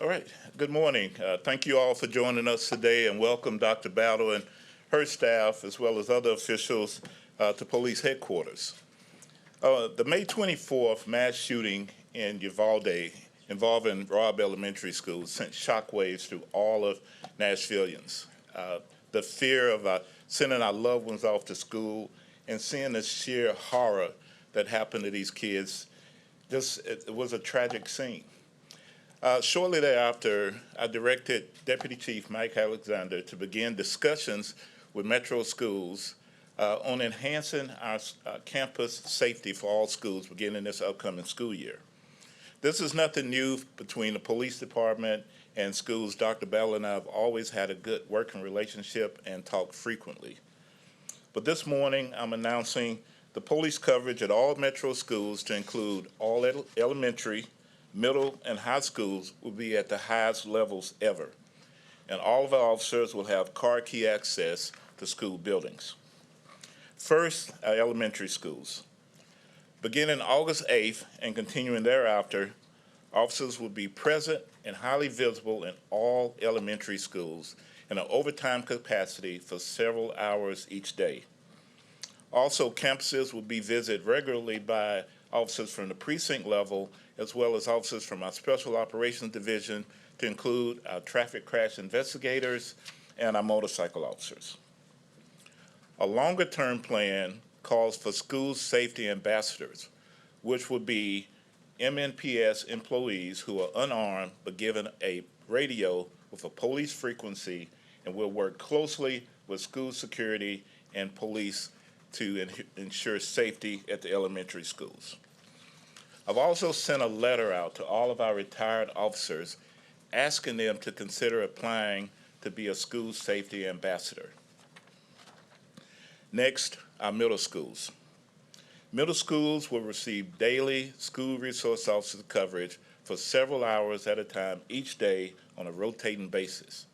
All right. Good morning. Thank you all for joining us today, and welcome Dr. Battle and her staff, as well as other officials, to police headquarters. The May 24th mass shooting in Uvalde involving Robb Elementary School sent shockwaves through all of Nashvillians. The fear of sending our loved ones off to school and seeing the sheer horror that happened to these kids, it was a tragic scene. Shortly thereafter, I directed Deputy Chief Mike Alexander to begin discussions with Metro Schools on enhancing our campus safety for all schools beginning this upcoming school year. This is nothing new between the police department and schools. Dr. Bell and I have always had a good working relationship and talk frequently. But this morning, I'm announcing the police coverage at all Metro schools to include all elementary, middle, and high schools will be at the highest levels ever. And all of our officers will have car key access to school buildings. First, our elementary schools. Beginning August 8th and continuing thereafter, officers will be present and highly visible in all elementary schools in an overtime capacity for several hours each day. Also, campuses will be visited regularly by officers from the precinct level, as well as officers from our Special Operations Division, to include our traffic crash investigators and our motorcycle officers. A longer-term plan calls for school safety ambassadors, which would be MNPS employees who are unarmed but given a radio with a police frequency and will work closely with school security and police to ensure safety at the elementary schools. I've also sent a letter out to all of our retired officers asking them to consider applying to be a school safety ambassador. Next, our middle schools. Middle schools will receive daily school resource officer coverage for several hours at a time each day on a rotating basis.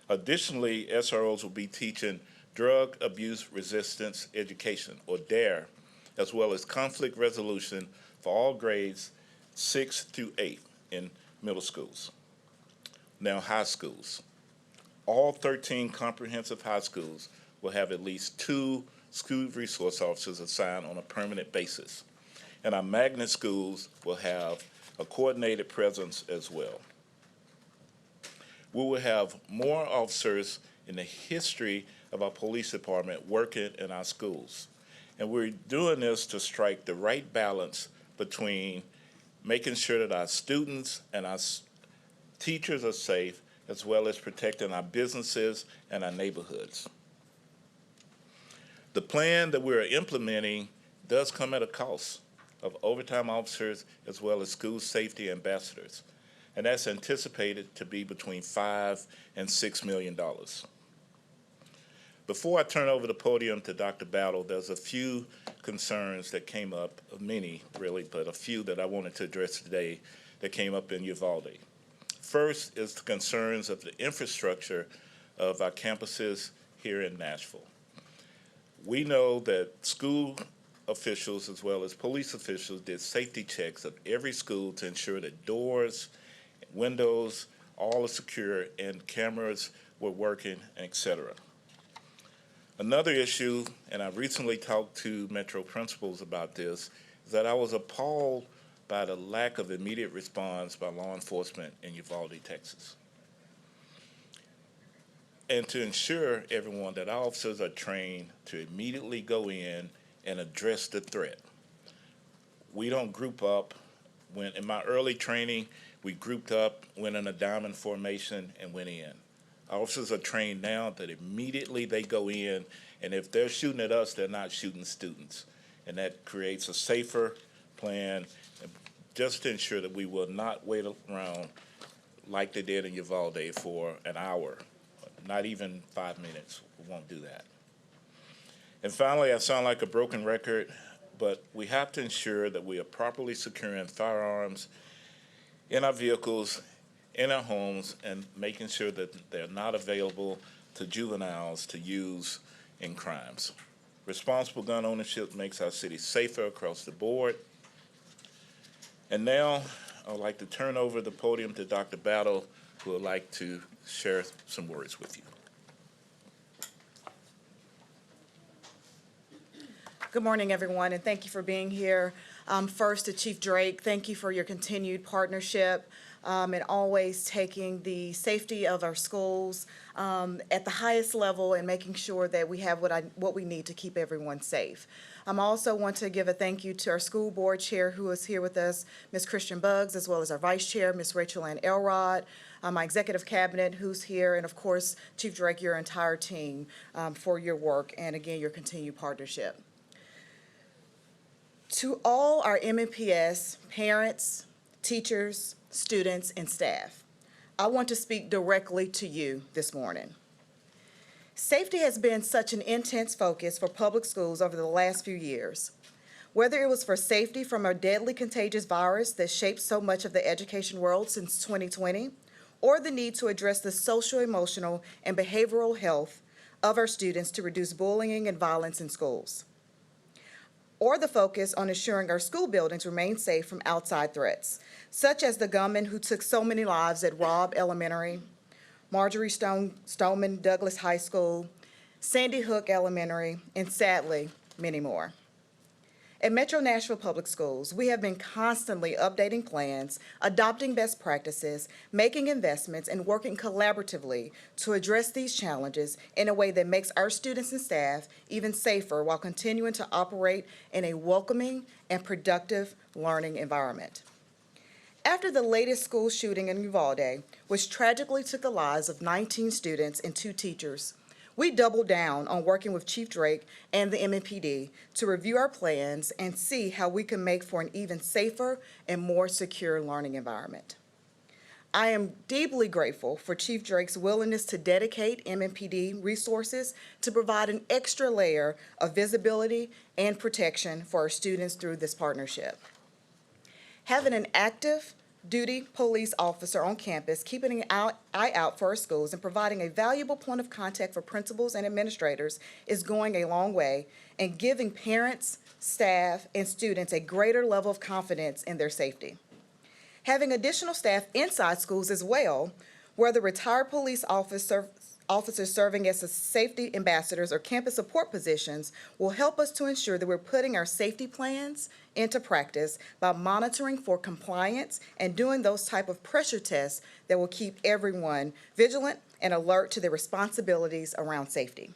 Additionally, SROs will be teaching drug abuse resistance education, or DARE, as well as conflict resolution for all grades 6 through 8 in middle schools. Now, high schools. All 13 comprehensive high schools will have at least 2 school resource officers assigned on a permanent basis. And our magnet schools will have a coordinated presence as well. We will have more officers in the history of our police department working in our schools. And we're doing this to strike the right balance between making sure that our students and our teachers are safe, as well as protecting our businesses and our neighborhoods. The plan that we're implementing does come at a cost of overtime officers as well as school safety ambassadors, and that's anticipated to be between $5 and $6 million. Before I turn over the podium to Dr. Battle, there's a few concerns that came up, many really, but a few that I wanted to address today that came up in Uvalde. First is the concerns of the infrastructure of our campuses here in Nashville. We know that school officials as well as police officials did safety checks of every school to ensure that doors, windows, all are secure and cameras were working, etc. Another issue, and I recently talked to Metro principals about this, is that I was appalled by the lack of immediate response by law enforcement in Uvalde, Texas. And to ensure everyone that our officers are trained to immediately go in and address the threat. We don't group up. In my early training, we grouped up, went in a diamond formation, and went in. Our officers are trained now that immediately they go in, and if they're shooting at us, they're not shooting students. And that creates a safer plan just to ensure that we will not wait around like they did in Uvalde for an hour, not even 5 minutes. We won't do that. And finally, I sound like a broken record, but we have to ensure that we are properly securing firearms in our vehicles, in our homes, and making sure that they're not available to juveniles to use in crimes. Responsible gun ownership makes our city safer across the board. And now I would like to turn over the podium to Dr. Battle, who would like to share some words with you. Good morning, everyone, and thank you for being here. First, to Chief Drake, thank you for your continued partnership and always taking the safety of our schools at the highest level and making sure that we have what we need to keep everyone safe. I also want to give a thank you to our school board chair who is here with us, Ms. Christian Buggs, as well as our vice chair, Ms. Rachel Ann Elrod, my executive cabinet who's here, and of course, Chief Drake, your entire team for your work and again, your continued partnership. To all our MNPS parents, teachers, students, and staff, I want to speak directly to you this morning. Safety has been such an intense focus for public schools over the last few years. Whether it was for safety from a deadly contagious virus that shaped so much of the education world since 2020, or the need to address the social, emotional, and behavioral health of our students to reduce bullying and violence in schools, or the focus on ensuring our school buildings remain safe from outside threats, such as the gunman who took so many lives at Robb Elementary, Marjorie Stoneman Douglas High School, Sandy Hook Elementary, and sadly, many more. At Metro Nashville Public Schools, we have been constantly updating plans, adopting best practices, making investments, and working collaboratively to address these challenges in a way that makes our students and staff even safer while continuing to operate in a welcoming and productive learning environment. After the latest school shooting in Uvalde, which tragically took the lives of 19 students and 2 teachers, we doubled down on working with Chief Drake and the MNPD to review our plans and see how we can make for an even safer and more secure learning environment. I am deeply grateful for Chief Drake's willingness to dedicate MNPD resources to provide an extra layer of visibility and protection for our students through this partnership. Having an active duty police officer on campus, keeping an eye out for our schools and providing a valuable point of contact for principals and administrators is going a long way and giving parents, staff, and students a greater level of confidence in their safety. Having additional staff inside schools as well, whether retired police officers serving as safety ambassadors or campus support positions, will help us to ensure that we're putting our safety plans into practice by monitoring for compliance and doing those type of pressure tests that will keep everyone vigilant and alert to their responsibilities around safety,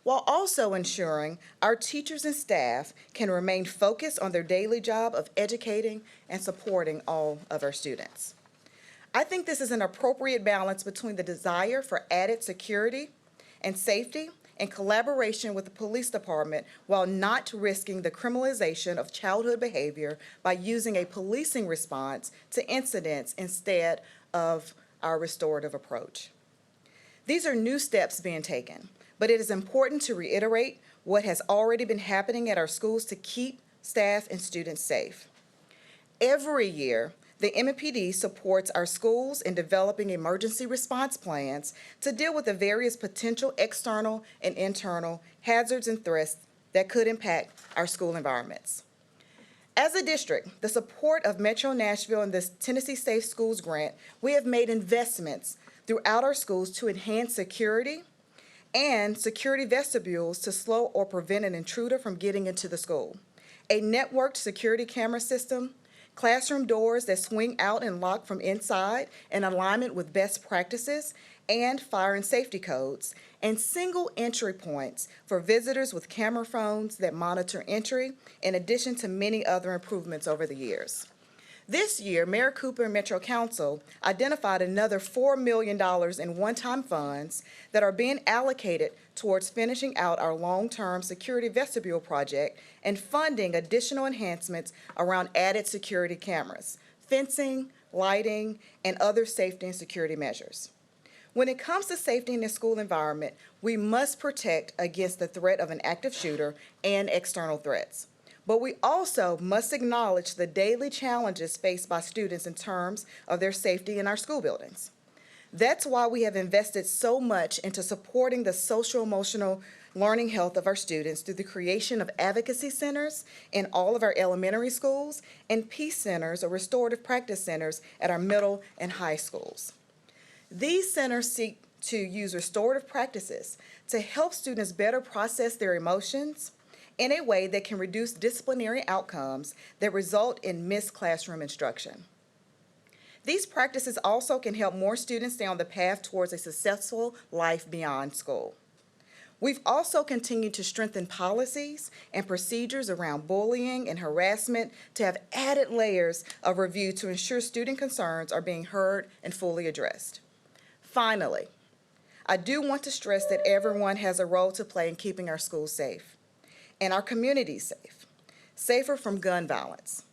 while also ensuring our teachers and staff can remain focused on their daily job of educating and supporting all of our students. I think this is an appropriate balance between the desire for added security and safety and collaboration with the police department while not risking the criminalization of childhood behavior by using a policing response to incidents instead of our restorative approach. These are new steps being taken, but it is important to reiterate what has already been happening at our schools to keep staff and students safe. Every year, the MNPD supports our schools in developing emergency response plans to deal with the various potential external and internal hazards and threats that could impact our school environments. As a district, the support of Metro Nashville and the Tennessee Safe Schools Grant, we have made investments throughout our schools to enhance security and security vestibules to slow or prevent an intruder from getting into the school, a networked security camera system, classroom doors that swing out and lock from inside in alignment with best practices and fire and safety codes, and single entry points for visitors with camera phones that monitor entry, in addition to many other improvements over the years. This year, Mayor Cooper and Metro Council identified another $4 million in one-time funds that are being allocated towards finishing out our long-term security vestibule project and funding additional enhancements around added security cameras, fencing, lighting, and other safety and security measures. When it comes to safety in the school environment, we must protect against the threat of an active shooter and external threats. But we also must acknowledge the daily challenges faced by students in terms of their safety in our school buildings. That's why we have invested so much into supporting the social-emotional learning health of our students through the creation of advocacy centers in all of our elementary schools and peace centers or restorative practice centers at our middle and high schools. These centers seek to use restorative practices to help students better process their emotions in a way that can reduce disciplinary outcomes that result in missed classroom instruction. These practices also can help more students stay on the path towards a successful life beyond school. We've also continued to strengthen policies and procedures around bullying and harassment to have added layers of review to ensure student concerns are being heard and fully addressed. Finally, I do want to stress that everyone has a role to play in keeping our schools safe and our communities safe, safer from gun violence.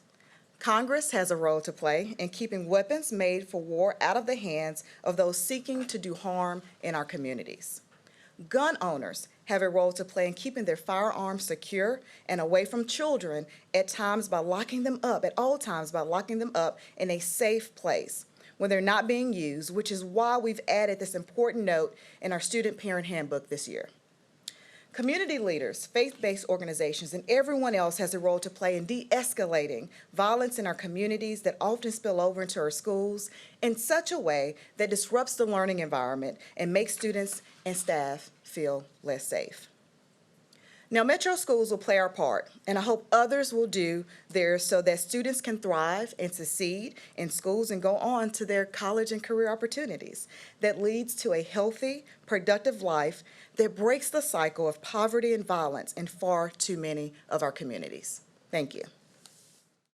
Congress has a role to play in keeping weapons made for war out of the hands of those seeking to do harm in our communities. Gun owners have a role to play in keeping their firearms secure and away from children at all times by locking them up in a safe place when they're not being used, which is why we've added this important note in our student parent handbook this year. Community leaders, faith-based organizations, and everyone else has a role to play in de-escalating violence in our communities that often spill over into our schools in such a way that disrupts the learning environment and makes students and staff feel less safe. Now, Metro schools will play our part, and I hope others will do theirs so that students can thrive and succeed in schools and go on to their college and career opportunities that leads to a healthy, productive life that breaks the cycle of poverty and violence in far too many of our communities. Thank you.